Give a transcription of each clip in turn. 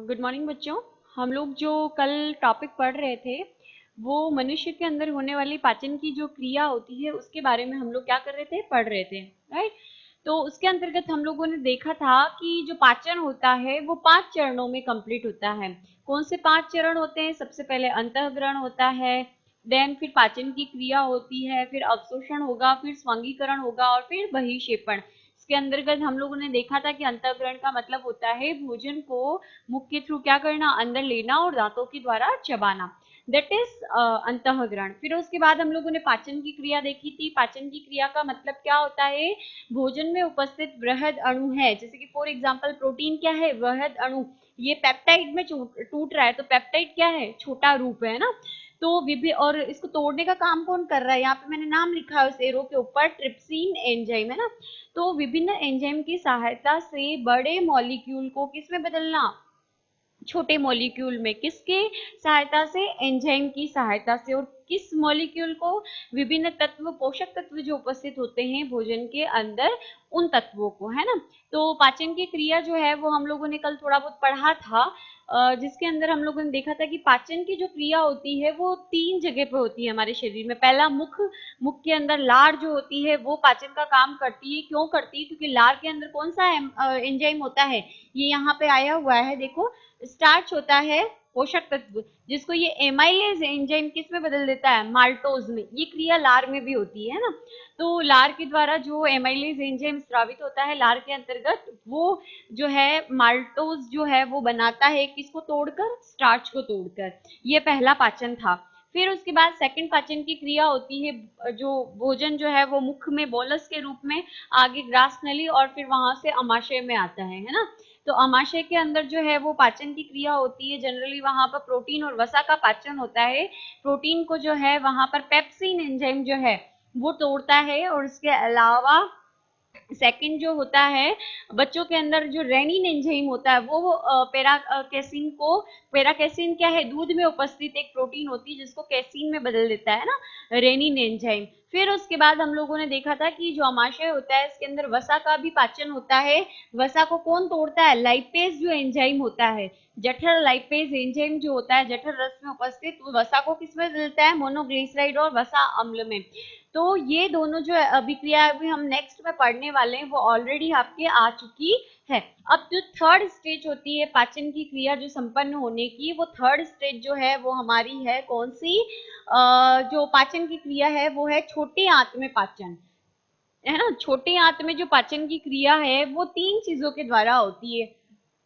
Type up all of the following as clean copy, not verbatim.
Good morning बच्चों। हम लोग जो कल टॉपिक पढ़ रहे थे वो मनुष्य के अंदर होने वाली पाचन की जो क्रिया होती है उसके बारे में हम लोग क्या कर रहे थे, पढ़ रहे थे, राइट। तो उसके अंतर्गत हम लोगों ने देखा था कि जो पाचन होता है वो 5 चरणों में कंप्लीट होता है। कौन से 5 चरण होते हैं? सबसे पहले अंतःग्रहण होता है, देन फिर पाचन की क्रिया होती है, फिर अवशोषण होगा, फिर स्वांगीकरण होगा और फिर बहिक्षेपण। इसके अंतर्गत हम लोगों ने देखा था कि अंतःग्रहण का मतलब होता है भोजन को मुख के थ्रू क्या करना, अंदर लेना और दांतों के द्वारा चबाना, दैट इज अंतःग्रहण। फिर उसके बाद हम लोगों ने पाचन की क्रिया देखी थी। पाचन की क्रिया का मतलब क्या होता है? भोजन में उपस्थित वृहद अणु है, जैसे कि फॉर एग्जांपल प्रोटीन क्या है, वृहद अणु। ये पेप्टाइड में टूट रहा है तो पेप्टाइड क्या है, छोटा रूप है ना। तो विभिन्न, और इसको तोड़ने का काम कौन कर रहा है? यहाँ पे मैंने नाम लिखा है उस एरो के ऊपर, ट्रिप्सिन एंजाइम है ना। तो विभिन्न एंजाइम की सहायता से बड़े मॉलिक्यूल को किसमें बदलना, छोटे मॉलिक्यूल में। किसके सहायता से? एंजाइम की सहायता से। और किस मॉलिक्यूल को? विभिन्न तत्व, पोषक तत्व जो उपस्थित होते हैं भोजन के अंदर, उन तत्वों को, है ना। तो पाचन की क्रिया जो है वो हम लोगों ने कल थोड़ा बहुत पढ़ा था, जिसके अंदर हम लोगों ने देखा था कि पाचन की जो क्रिया होती है वो 3 जगह पे होती है हमारे शरीर में। पहला मुख, मुख के अंदर लार जो होती है वो पाचन का काम करती है। क्यों करती है? क्योंकि लार के अंदर कौन सा एंजाइम होता है, ये यहाँ पे आया हुआ है, देखो, स्टार्च होता है, पोषक तत्व, जिसको ये एमाइलेज एंजाइम किस में बदल देता है, माल्टोज में। ये क्रिया लार में भी होती है ना। तो लार के द्वारा जो एमाइलेज एंजाइम स्रावित होता है लार के अंतर्गत, वो जो है माल्टोज जो है वो बनाता है, किसको तोड़कर, स्टार्च को तोड़कर। ये पहला पाचन था। फिर उसके बाद सेकंड पाचन की क्रिया होती है, जो भोजन जो है वो मुख में बोलस के रूप में, आगे ग्रास नली और फिर वहां से अमाशय में आता है ना। तो अमाशय के अंदर जो है वो पाचन की क्रिया होती है। जनरली वहां पर प्रोटीन और वसा का पाचन होता है। प्रोटीन को जो है वहां पर पेप्सिन एंजाइम जो है वो तोड़ता है। और इसके अलावा सेकंड जो होता है, बच्चों के अंदर जो रेनिन एंजाइम होता है वो पेराकेसिन को, पेराकेसिन क्या है, दूध में उपस्थित एक प्रोटीन होती है जिसको कैसीन में बदल देता है ना, रेनिन एंजाइम। फिर उसके बाद हम लोगों ने देखा था कि जो अमाशय होता है इसके अंदर वसा का भी पाचन होता है। वसा को कौन तोड़ता है? लाइपेज जो एंजाइम होता है, जठर लाइपेज एंजाइम जो होता है जठर रस में उपस्थित, वो वसा को किसमें बदलता है, मोनोग्लिसराइड और वसा अम्ल में। तो ये दोनों जो अभिक्रिया अभी हम नेक्स्ट में पढ़ने वाले हैं वो ऑलरेडी आपके आ चुकी है। अब जो थर्ड स्टेज होती है पाचन की क्रिया जो संपन्न होने की, वो थर्ड स्टेज जो है वो हमारी है कौन सी? जो पाचन की क्रिया है वो है छोटे आंत में पाचन, है ना। छोटे आंत में जो पाचन की क्रिया है वो 3 चीजों के द्वारा होती है।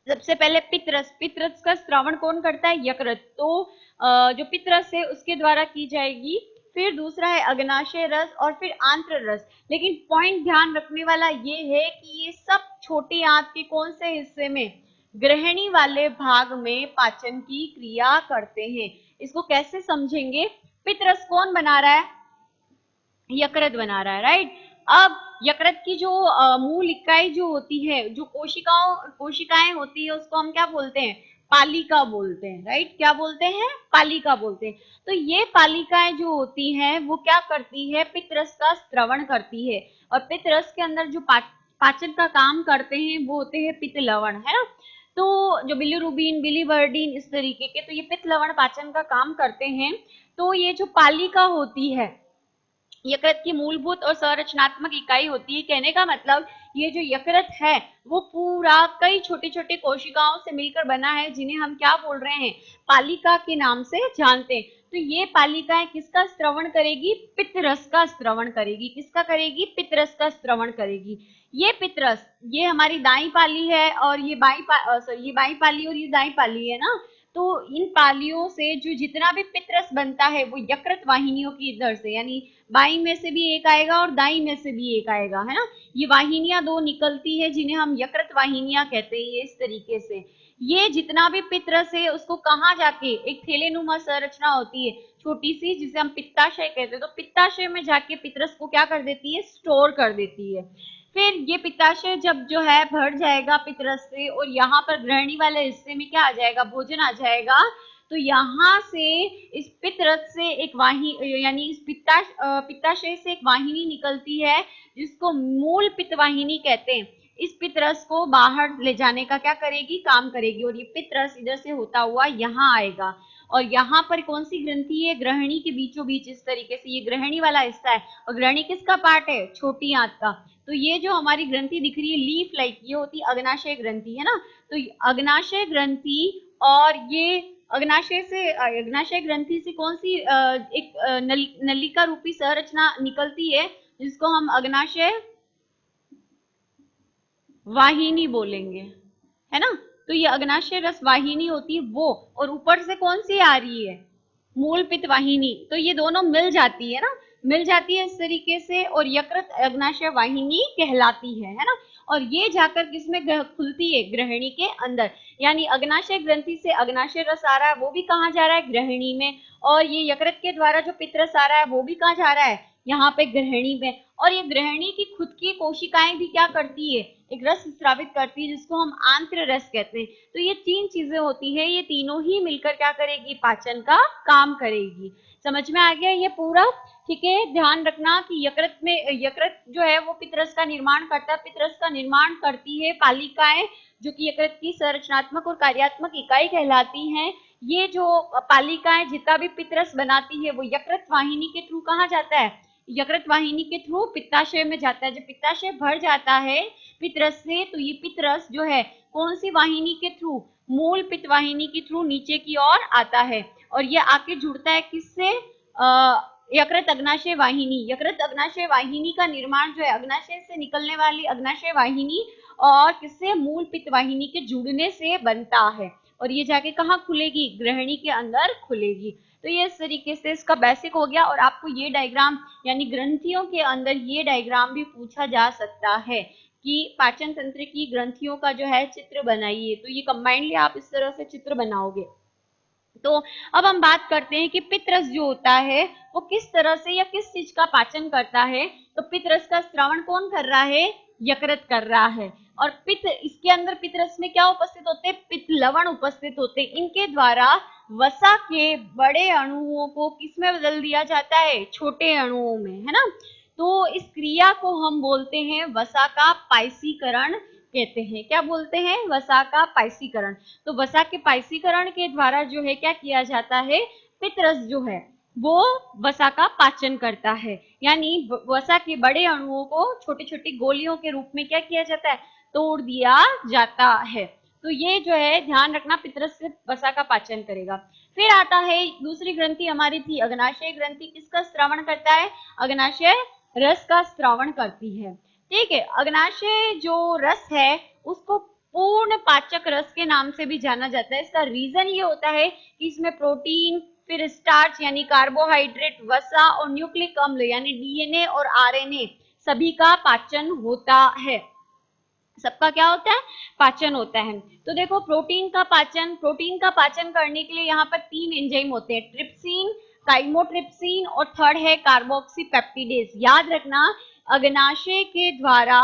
सबसे पहले पित्तरस, पित्तरस का श्रवण कौन करता है? यकृत। तो जो पित्तरस है उसके द्वारा की जाएगी। फिर दूसरा है अग्नाशय रस और फिर आंत्र रस। लेकिन पॉइंट ध्यान रखने वाला ये है कि ये सब छोटे आंत के कौन से हिस्से में, ग्रहणी वाले भाग में पाचन की क्रिया करते हैं। इसको कैसे समझेंगे? पित्तरस कौन बना रहा है? यकृत बना रहा है, राइट। अब यकृत की जो मूल इकाई जो होती है, जो कोशिकाएं होती है, उसको हम क्या बोलते हैं? पालिका बोलते हैं, राइट। क्या बोलते हैं? पालिका बोलते हैं। तो ये पालिकाएं जो होती हैं वो क्या करती है? पित्तरस का स्त्रवण करती है। और पित्तरस के अंदर जो पाचन का काम करते हैं वो होते हैं पित्त लवण, है ना। तो जो बिलीरुबिन, बिलीवर्डिन, इस तरीके के, तो ये पित्त लवण पाचन का काम करते हैं। तो ये जो पालिका होती है, यकृत की मूलभूत और संरचनात्मक इकाई होती है। कहने का मतलब ये जो यकृत है वो पूरा कई छोटे छोटे कोशिकाओं से मिलकर बना है, जिन्हें हम क्या बोल रहे हैं? पालिका के नाम से जानते हैं। तो ये पालिकाएं किसका स्त्रवण करेगी? पित्तरस का स्त्रवण करेगी। किसका करेगी? पित्तरस का स्त्रवण करेगी। ये पित्तरस, ये हमारी दाई पाली है और ये ये बाई पाली और ये दाई पाली है ना। तो इन पालियों से जो जितना भी पित्तरस बनता है वो यकृत वाहिनियों की इधर से, यानी बाई में से भी एक आएगा और दाई में से भी एक आएगा, है ना। ये वाहिनियां दो निकलती है जिन्हें हम यकृत वाहिनियां कहते हैं। ये इस तरीके से ये जितना भी पित्तरस है उसको कहाँ जाके, एक थैलेनुमा संरचना होती है छोटी सी जिसे हम पित्ताशय कहते हैं, तो पित्ताशय में जाके पित्तरस को क्या कर देती है? स्टोर कर देती है। फिर ये पित्ताशय जब जो है भर जाएगा पित्तरस से, और यहाँ पर ग्रहणी वाले हिस्से में क्या आ जाएगा? भोजन आ जाएगा। तो यहाँ से इस पित्तरस से एक यानी इस पित्ताशय से एक वाहिनी निकलती है जिसको मूल पित्त वाहिनी कहते हैं। इस पितरस को बाहर ले जाने का क्या करेगी, काम करेगी। और ये पितरस इधर से होता हुआ यहाँ आएगा और यहाँ पर कौन सी ग्रंथि है, ग्रहणी के बीचों बीच इस तरीके से, ये ग्रहणी वाला हिस्सा है। और ग्रहणी किसका पार्ट है, छोटी आंत का। तो ये जो हमारी ग्रंथि दिख रही है लीफ लाइक, ये होती है अग्नाशय ग्रंथि, है ना। तो अग्नाशय ग्रंथि, और ये अग्नाशय ग्रंथि से कौन सी एक नलिका रूपी संरचना निकलती है जिसको हम अग्नाशय वाहिनी बोलेंगे, है ना। तो ये अग्नाशय रस वाहिनी होती है वो, और ऊपर से कौन सी आ रही है, मूल पित्त वाहिनी। तो ये दोनों मिल जाती है ना, मिल जाती है इस तरीके से, और यकृत अग्नाशय वाहिनी कहलाती है ना। और ये जाकर किसमें खुलती है, ग्रहणी के अंदर। यानी अग्नाशय ग्रंथि से अग्नाशय रस आ रहा है, वो भी कहाँ जा रहा है, ग्रहणी में। और ये यकृत के द्वारा जो पित्त रस आ रहा है वो भी कहाँ जा रहा है, यहाँ पे ग्रहणी में। और ये ग्रहणी की खुद की कोशिकाएं भी क्या करती है, एक रस स्रावित करती है जिसको हम आंत्र रस कहते हैं। तो ये तीन चीजें होती है, ये तीनों ही मिलकर क्या करेगी, पाचन का काम करेगी। समझ में आ गया ये पूरा, ठीक है। ध्यान रखना कि यकृत जो है वो पित्तरस का निर्माण करता है, पित्तरस का निर्माण करती है पालिकाएं, जो कि यकृत की संरचनात्मक और कार्यात्मक इकाई कहलाती हैं। ये जो पालिकाएं जितना भी पित्तरस बनाती है वो यकृत वाहिनी के थ्रू कहाँ जाता है, यकृत वाहिनी के थ्रू पित्ताशय में जाता है। जब पित्ताशय भर जाता है पित्तरस से, तो ये पित्तरस जो है कौन सी वाहिनी के थ्रू, मूल पित्त वाहिनी के थ्रू नीचे की ओर आता है। और ये आके जुड़ता है किससे, यकृत अग्नाशय वाहिनी। यकृत अग्नाशय वाहिनी का निर्माण जो है अग्नाशय से निकलने वाली अग्नाशय वाहिनी और किससे, मूल पित्त वाहिनी के जुड़ने से बनता है। और ये जाके कहाँ खुलेगी, ग्रहणी के अंदर खुलेगी। तो ये इस तरीके से इसका बेसिक हो गया। और आपको ये डायग्राम यानी ग्रंथियों के अंदर ये डायग्राम भी पूछा जा सकता है कि पाचन तंत्र की ग्रंथियों का जो है चित्र बनाइए। तो ये कंबाइंडली आप इस तरह से चित्र बनाओगे। तो अब हम बात करते हैं कि पित्तरस जो होता है वो किस तरह से या किस चीज का पाचन करता है। तो पित्तरस का स्रावण कौन कर रहा है, यकृत कर रहा है। और पित्त, इसके अंदर पित्तरस में क्या उपस्थित होते हैं, पित्त लवण उपस्थित होते हैं। इनके द्वारा वसा के बड़े अणुओं को किसमें बदल दिया जाता है, छोटे अणुओं में, है ना। तो इस क्रिया को हम बोलते हैं वसा का पाइसीकरण कहते हैं। क्या बोलते हैं, वसा का पाइसीकरण। तो वसा के पाइसीकरण के द्वारा जो है क्या किया जाता है, पित्तरस जो है वो वसा का पाचन करता है। यानी वसा के बड़े अणुओं को छोटी छोटी गोलियों के रूप में क्या किया जाता है, तोड़ दिया जाता है। तो ये जो है ध्यान रखना, पित्तरस से वसा का पाचन करेगा। फिर आता है दूसरी ग्रंथि हमारी थी अग्नाशय ग्रंथि, किसका स्रावण करता है, अग्नाशय रस का स्रावण करती है। ठीक है, अग्नाशय जो रस है उसको पूर्ण पाचक रस के नाम से भी जाना जाता है। इसका रीजन ये होता है कि इसमें प्रोटीन, फिर स्टार्च यानी कार्बोहाइड्रेट, वसा और न्यूक्लिक अम्ल यानी डीएनए और आरएनए सभी का पाचन होता है। सबका क्या होता है, पाचन होता है। तो देखो प्रोटीन का पाचन करने के लिए यहाँ पर 3 एंजाइम होते हैं, ट्रिप्सिन, काइमोट्रिप्सिन और थर्ड है कार्बोक्सी पेप्टिडेज। याद रखना, अग्नाशय के द्वारा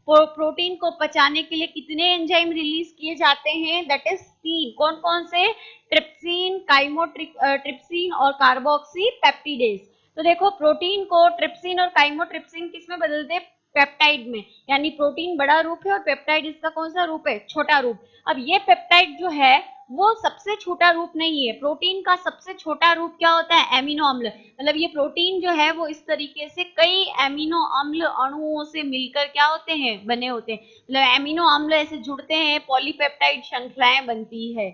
प्रोटीन को पचाने के लिए कितने एंजाइम रिलीज किए जाते हैं, दैट इज 3। कौन कौन से, ट्रिप्सिन, काइमोट्रिप्सिन और कार्बोक्सी पेप्टिडेज। तो देखो प्रोटीन को ट्रिप्सिन और काइमोट्रिप्सिन किसमें बदलते हैं, पेप्टाइड में। यानी प्रोटीन बड़ा रूप है और पेप्टाइड इसका कौन सा रूप है, छोटा रूप। अब ये पेप्टाइड जो है वो सबसे छोटा रूप नहीं है, प्रोटीन का सबसे छोटा रूप क्या होता है, एमिनो अम्ल। मतलब ये प्रोटीन जो है वो इस तरीके से कई एमिनो अम्ल अणुओं से मिलकर क्या होते हैं, बने होते हैं। मतलब एमिनो अम्ल ऐसे जुड़ते हैं, पॉलीपेप्टाइड श्रृंखलाएं बनती है।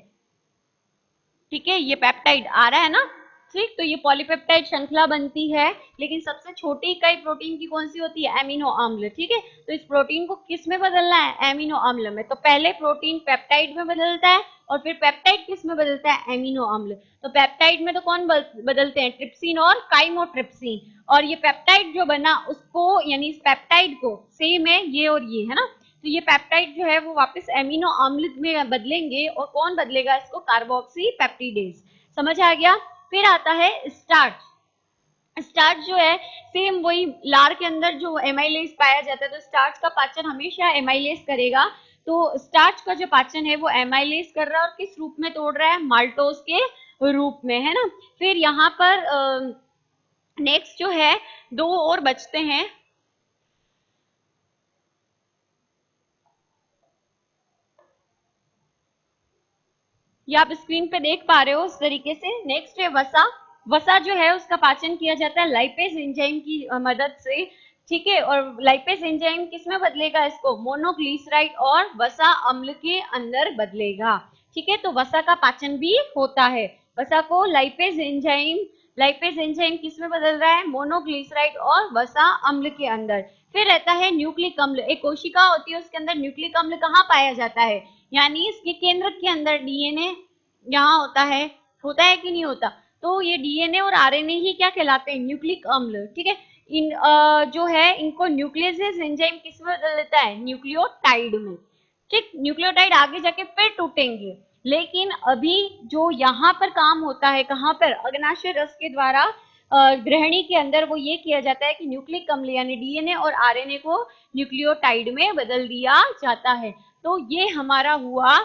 ठीक है, ये पेप्टाइड आ रहा है ना, ठीक। तो ये पॉलीपेप्टाइड श्रृंखला बनती है, लेकिन सबसे छोटी इकाई प्रोटीन की कौन सी होती है, एमिनो अम्ल। ठीक है, तो इस प्रोटीन को किस में बदलना है, एमिनो अम्ल में। तो पहले प्रोटीन पेप्टाइड में बदलता है और फिर पेप्टाइड किस में बदलता है, एमिनो अम्ल। तो पेप्टाइड में तो कौन बदलते हैं, ट्रिप्सिन और काइमोट्रिप्सिन। और ये पेप्टाइड जो बना उसको यानी इस पेप्टाइड को सेम है ये और ये, है ना। तो ये पेप्टाइड जो है वो वापस एमिनो अम्ल में बदलेंगे और कौन बदलेगा इसको, कार्बोक्सी पेप्टिडेज। समझ आ गया। फिर आता है स्टार्च। स्टार्च जो है सेम वही, लार के अंदर जो एमाइलेज पाया जाता है, तो स्टार्च का पाचन हमेशा एमाइलेज करेगा। तो स्टार्च का जो पाचन है वो एमाइलेज कर रहा है और किस रूप में तोड़ रहा है, माल्टोज के रूप में, है ना। फिर यहाँ पर नेक्स्ट जो है 2 और बचते हैं। ये आप स्क्रीन पे देख पा रहे हो उस तरीके से। नेक्स्ट है वसा। वसा जो है उसका पाचन किया जाता है लाइपेज एंजाइम की मदद से, ठीक है। और लाइपेज एंजाइम किसमें बदलेगा इसको, मोनोग्लिसराइड और वसा अम्ल के अंदर बदलेगा, ठीक है। तो वसा का पाचन भी होता है। वसा को लाइपेज एंजाइम किसमें बदल रहा है, मोनोग्लिसराइड और वसा अम्ल के अंदर। फिर रहता है न्यूक्लिक अम्ल। एक कोशिका होती है उसके अंदर न्यूक्लिक अम्ल कहाँ पाया जाता है, यानी इसके केंद्र के अंदर डीएनए यहाँ होता है कि नहीं होता। तो ये डीएनए और आरएनए ही क्या कहलाते हैं, न्यूक्लिक अम्ल, ठीक है। इन जो है इनको न्यूक्लियस एंजाइम किसमें बदल देता है, न्यूक्लियोटाइड में, ठीक। न्यूक्लियोटाइड आगे जाके फिर टूटेंगे, लेकिन अभी जो यहाँ पर काम होता है कहाँ पर, अग्नाशय रस के द्वारा ग्रहणी के अंदर, वो ये किया जाता है कि न्यूक्लिक अम्ल यानी डीएनए और आरएनए को न्यूक्लियोटाइड में बदल दिया जाता है। तो ये हमारा हुआ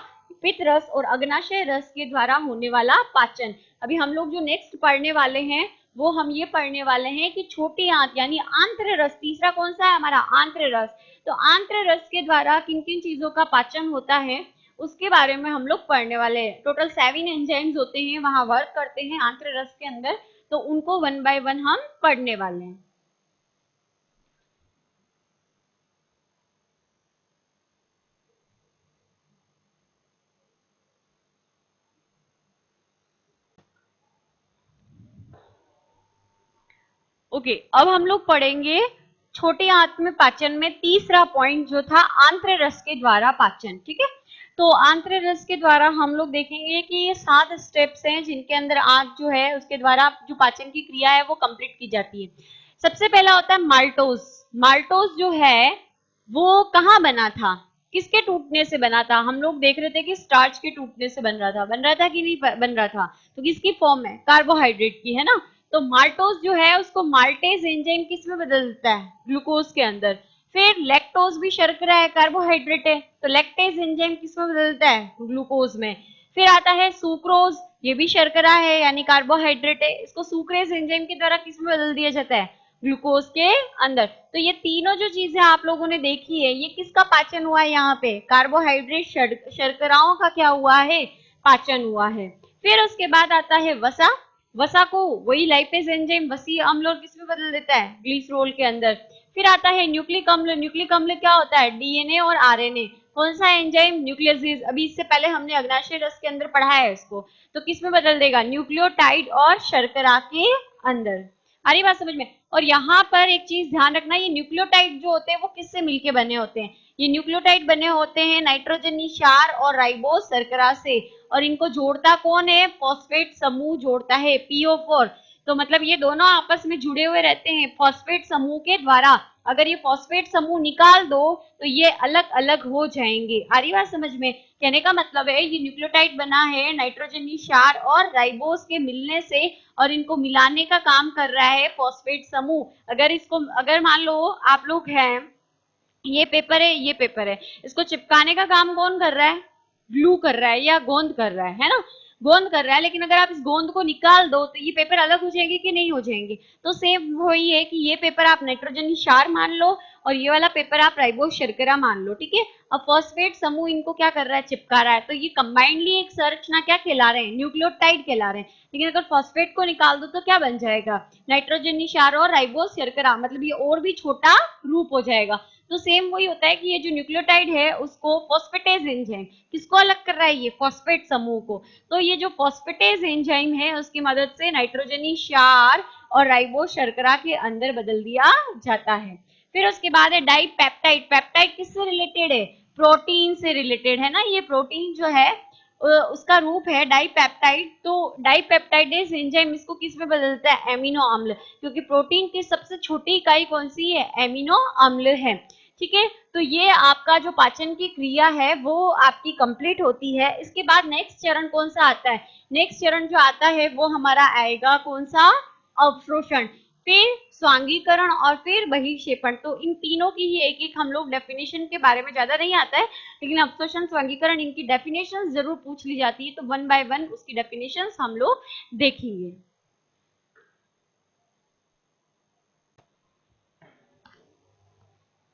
पित्त रस और अग्नाशय रस के द्वारा होने वाला पाचन। अभी हम लोग जो नेक्स्ट पढ़ने वाले हैं वो हम ये पढ़ने वाले हैं कि छोटी आंत यानी आंत्र रस। तीसरा कौन सा है हमारा, आंत्र रस। तो आंत्र रस के द्वारा किन किन चीजों का पाचन होता है उसके बारे में हम लोग पढ़ने वाले हैं। टोटल 7 एंजाइम्स होते हैं, वहां वर्क करते हैं आंत्र रस के अंदर, तो उनको वन बाय वन हम पढ़ने वाले हैं। ओके, अब हम लोग पढ़ेंगे छोटे आंत में पाचन में तीसरा पॉइंट जो था आंत्र रस के द्वारा पाचन, ठीक है। तो आंत्र रस के द्वारा हम लोग देखेंगे कि ये 7 स्टेप्स हैं जिनके अंदर आंत जो है उसके द्वारा जो पाचन की क्रिया है वो कंप्लीट की जाती है। सबसे पहला होता है माल्टोज। माल्टोज जो है वो कहाँ बना था, किसके टूटने से बना था, हम लोग देख रहे थे कि स्टार्च के टूटने से बन रहा था कि नहीं बन रहा था। तो किसकी फॉर्म है, कार्बोहाइड्रेट की, है ना। तो माल्टोज जो है उसको माल्टेज एंजाइम किस में बदल देता है, ग्लूकोज के अंदर। फिर लैक्टोज भी शर्करा है, कार्बोहाइड्रेट है, तो लैक्टेज एंजाइम किस में बदल देता है, ग्लूकोज में। फिर आता है सुक्रोज, ये भी शर्करा है यानी कार्बोहाइड्रेट है, इसको सुक्रेज एंजाइम के द्वारा किस में बदल दिया जाता है, ग्लूकोज के अंदर। तो ये तीनों जो चीजें आप लोगों ने देखी है, ये किसका पाचन हुआ है, यहाँ पे कार्बोहाइड्रेट शर्कराओं का क्या हुआ है, पाचन हुआ है। फिर उसके बाद आता है वसा। वसा को वही लाइपेज एंजाइम वसीय अम्ल और किसमें बदल देता है, ग्लिसरोल के अंदर। फिर आता है न्यूक्लिक अम्ल। न्यूक्लिक अम्ल क्या होता है, डीएनए और आरएनए। कौन सा एंजाइम, न्यूक्लियस। अभी इससे पहले हमने अग्नाशय रस के अंदर पढ़ा है इसको। तो किसमें बदल देगा, न्यूक्लियोटाइड और शर्करा के अंदर। आ रही बात समझ में। और यहाँ पर एक चीज ध्यान रखना, ये न्यूक्लियोटाइड जो होते हैं वो किससे मिलके बने होते हैं, ये न्यूक्लियोटाइड बने होते हैं नाइट्रोजनी क्षार और राइबोज शर्करा से। और इनको जोड़ता कौन है, फॉस्फेट समूह जोड़ता है, PO4। तो मतलब ये दोनों आपस में जुड़े हुए रहते हैं फॉस्फेट समूह के द्वारा। अगर ये फॉस्फेट समूह निकाल दो तो ये अलग अलग हो जाएंगे। आ रही बात समझ में। कहने का मतलब है ये न्यूक्लियोटाइड बना है नाइट्रोजनी क्षार और राइबोज के मिलने से, और इनको मिलाने का काम कर रहा है फॉस्फेट समूह। अगर मान लो आप लोग हैं, ये पेपर है, ये पेपर है, इसको चिपकाने का काम कौन कर रहा है, ग्लू कर रहा है या गोंद कर रहा है ना, गोंद कर रहा है। लेकिन अगर आप इस गोंद को निकाल दो तो ये पेपर अलग हो जाएंगे कि नहीं हो जाएंगे। तो सेम वही है कि ये पेपर आप नाइट्रोजन क्षार मान लो और ये वाला पेपर आप राइबोज शर्करा मान लो, ठीक है। अब फॉस्फेट समूह इनको क्या कर रहा है, चिपका रहा है। तो ये कंबाइंडली एक संरचना क्या कहला रहे हैं, न्यूक्लियोटाइड कहला रहे हैं। लेकिन अगर फॉस्फेट को निकाल दो तो क्या बन जाएगा, नाइट्रोजन क्षार और राइबोज शर्करा, मतलब ये और भी छोटा रूप हो जाएगा। तो सेम वही होता है कि ये जो न्यूक्लियोटाइड है उसको फॉस्फेटेज एंजाइम किसको अलग कर रहा है, ये फॉस्फेट समूह को। तो ये जो फॉस्फेटेज एंजाइम है उसकी मदद से नाइट्रोजनी क्षार और राइबोज शर्करा के अंदर बदल दिया जाता है। फिर उसके बाद है डाइपेप्टाइड। पेप्टाइड किससे रिलेटेड है, प्रोटीन से रिलेटेड है ना। ये प्रोटीन जो है उसका रूप है डाइपेप्टाइड। तो डाइपेप्टाइडेज एंजाइम इसको किस में बदलता है, एमिनो अम्ल। क्योंकि प्रोटीन की सबसे छोटी इकाई कौन सी है, एमिनो अम्ल है, ठीक है। तो ये आपका जो पाचन की क्रिया है वो आपकी कंप्लीट होती है। इसके बाद नेक्स्ट चरण कौन सा आता है, नेक्स्ट चरण जो आता है वो हमारा आएगा कौन सा, अवशोषण, फिर स्वांगीकरण और फिर बहिक्षेपण। तो इन तीनों की ही एक एक हम लोग डेफिनेशन के बारे में ज्यादा नहीं आता है, लेकिन अवशोषण स्वांगीकरण इनकी डेफिनेशन जरूर पूछ ली जाती है। तो वन बाय वन उसकी डेफिनेशन हम लोग देखेंगे।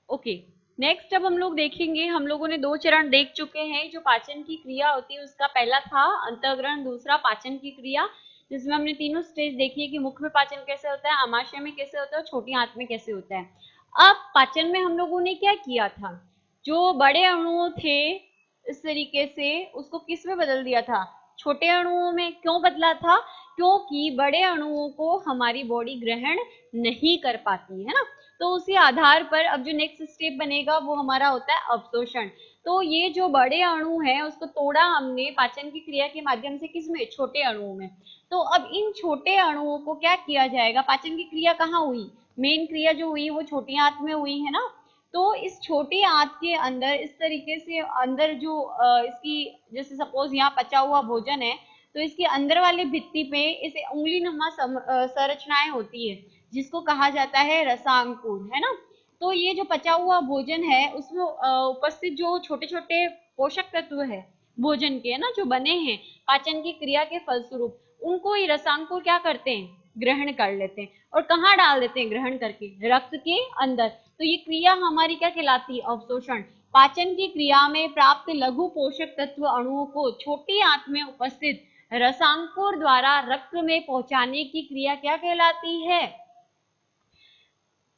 ओके, नेक्स्ट अब हम लोग देखेंगे, हम लोगों ने 2 चरण देख चुके हैं जो पाचन की क्रिया होती है उसका। पहला था अंतःग्रहण, दूसरा पाचन की क्रिया, जिसमें हमने तीनों स्टेज देखी है कि मुख में पाचन कैसे होता है, आमाशय में कैसे होता है और छोटी आंत में कैसे होता है। अब पाचन में हम लोगों ने क्या किया था, जो बड़े अणु थे इस तरीके से उसको किस में बदल दिया था, छोटे अणुओं में। क्यों बदला था, क्योंकि बड़े अणुओं को हमारी बॉडी ग्रहण नहीं कर पाती है ना। तो उसी आधार पर अब जो नेक्स्ट स्टेप बनेगा वो हमारा होता है अवशोषण। तो ये जो बड़े अणु है उसको तोड़ा हमने पाचन की क्रिया के माध्यम से, किसमें, छोटे अणुओं में। तो अब इन छोटे अणुओं को क्या किया जाएगा, पाचन की क्रिया कहाँ हुई, मेन क्रिया जो हुई वो छोटी आंत में हुई है ना। तो इस छोटी आंत के अंदर इस तरीके से अंदर जो इसकी, जैसे सपोज यहाँ पचा हुआ भोजन है तो इसके अंदर वाले भित्ति पे इसे उंगली नुमा संरचनाएं होती है जिसको कहा जाता है रसांकुर, है ना। तो ये जो पचा हुआ भोजन है उसमें उपस्थित जो छोटे छोटे पोषक तत्व है भोजन के, है ना, जो बने हैं पाचन की क्रिया के फलस्वरूप, उनको ये रसांकुर क्या करते हैं, ग्रहण कर लेते हैं। और कहाँ डाल देते हैं ग्रहण करके, रक्त के अंदर। तो ये क्रिया हमारी क्या कहलाती है, अवशोषण। पाचन की क्रिया में प्राप्त लघु पोषक तत्व अणुओं को छोटी आंत में उपस्थित रसांकुर द्वारा रक्त में पहुंचाने की क्रिया क्या कहलाती है,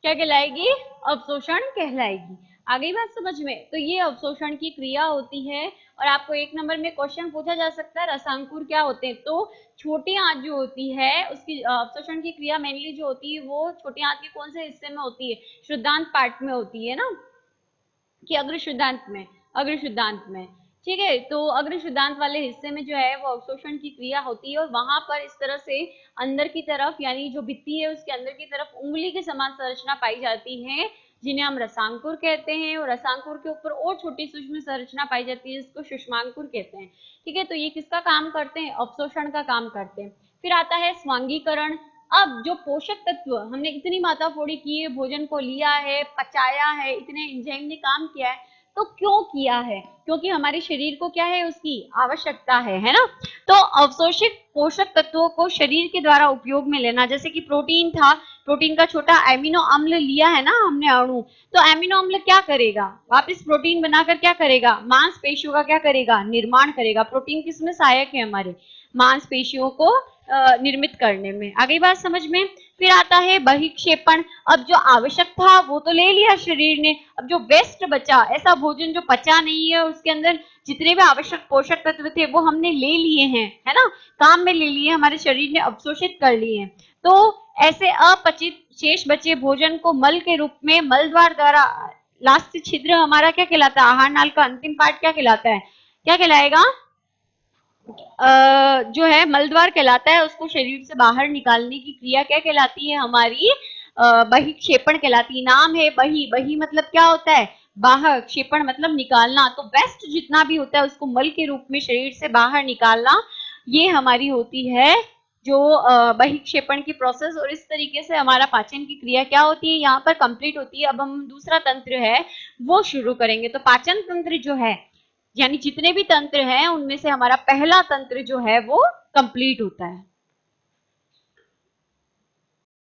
क्या कहलाएगी, अवशोषण कहलाएगी। आ गई बात समझ में। तो ये अवशोषण की क्रिया होती है। और आपको 1 नंबर में क्वेश्चन पूछा जा सकता है रसांकुर क्या होते हैं। तो छोटी आंत जो होती है उसकी अवशोषण की क्रिया मेनली जो होती है वो छोटी आंत के कौन से हिस्से में होती है, शुद्धांत पार्ट में होती है ना, कि अग्र शुद्धांत में, अग्र शुद्धांत में। ठीक है, तो अग्र शुद्धांत वाले हिस्से में जो है वो अवशोषण की क्रिया होती है। और वहां पर इस तरह से अंदर की तरफ, यानी जो भित्ति है उसके अंदर की तरफ उंगली के समान संरचना पाई जाती है जिन्हें हम रसांकुर कहते हैं। और रसांकुर के ऊपर और छोटी सूक्ष्म संरचना पाई जाती है जिसको सुषमांकुर कहते हैं। ठीक है, तो ये किसका काम करते हैं, अवशोषण का काम करते हैं। फिर आता है स्वांगीकरण। अब जो पोषक तत्व हमने इतनी माताफोड़ी की है, भोजन को लिया है, पचाया है, इतने एंजाइम ने काम किया है, तो क्यों किया है, क्योंकि हमारे शरीर को क्या है, उसकी आवश्यकता है ना। तो अवशोषित पोषक तत्वों को शरीर के द्वारा उपयोग में लेना, जैसे कि प्रोटीन था, प्रोटीन का छोटा एमिनो अम्ल लिया है ना हमने अणु, तो एमिनो अम्ल क्या करेगा, वापस प्रोटीन बनाकर क्या करेगा, मांसपेशियों का क्या करेगा, निर्माण करेगा। प्रोटीन किसमें सहायक है, हमारे मांसपेशियों को निर्मित करने में। आ गई बात समझ में। फिर आता है बहिक्षेपण। अब जो आवश्यक था वो तो ले लिया शरीर ने, अब जो वेस्ट बचा, ऐसा भोजन जो पचा नहीं है, उसके अंदर जितने भी आवश्यक पोषक तत्व थे वो हमने ले लिए हैं, है ना, काम में ले लिए, हमारे शरीर ने अवशोषित कर लिए हैं। तो ऐसे अपचित शेष बचे भोजन को मल के रूप में मलद्वार द्वारा, लास्ट छिद्र हमारा क्या कहलाता है, आहार नाल का अंतिम पार्ट क्या कहलाता है, क्या कहलाएगा, जो है मलद्वार कहलाता है, उसको शरीर से बाहर निकालने की क्रिया क्या कहलाती है, हमारी बहिक्षेपण कहलाती है। नाम है बही, बही मतलब क्या होता है, बाहर, क्षेपण मतलब निकालना। तो वेस्ट जितना भी होता है उसको मल के रूप में शरीर से बाहर निकालना, ये हमारी होती है जो बहिक्षेपण की प्रोसेस। और इस तरीके से हमारा पाचन की क्रिया क्या होती है, यहाँ पर कंप्लीट होती है। अब हम दूसरा तंत्र है वो शुरू करेंगे। तो पाचन तंत्र जो है, यानी जितने भी तंत्र हैं उनमें से हमारा पहला तंत्र जो है वो कंप्लीट होता है।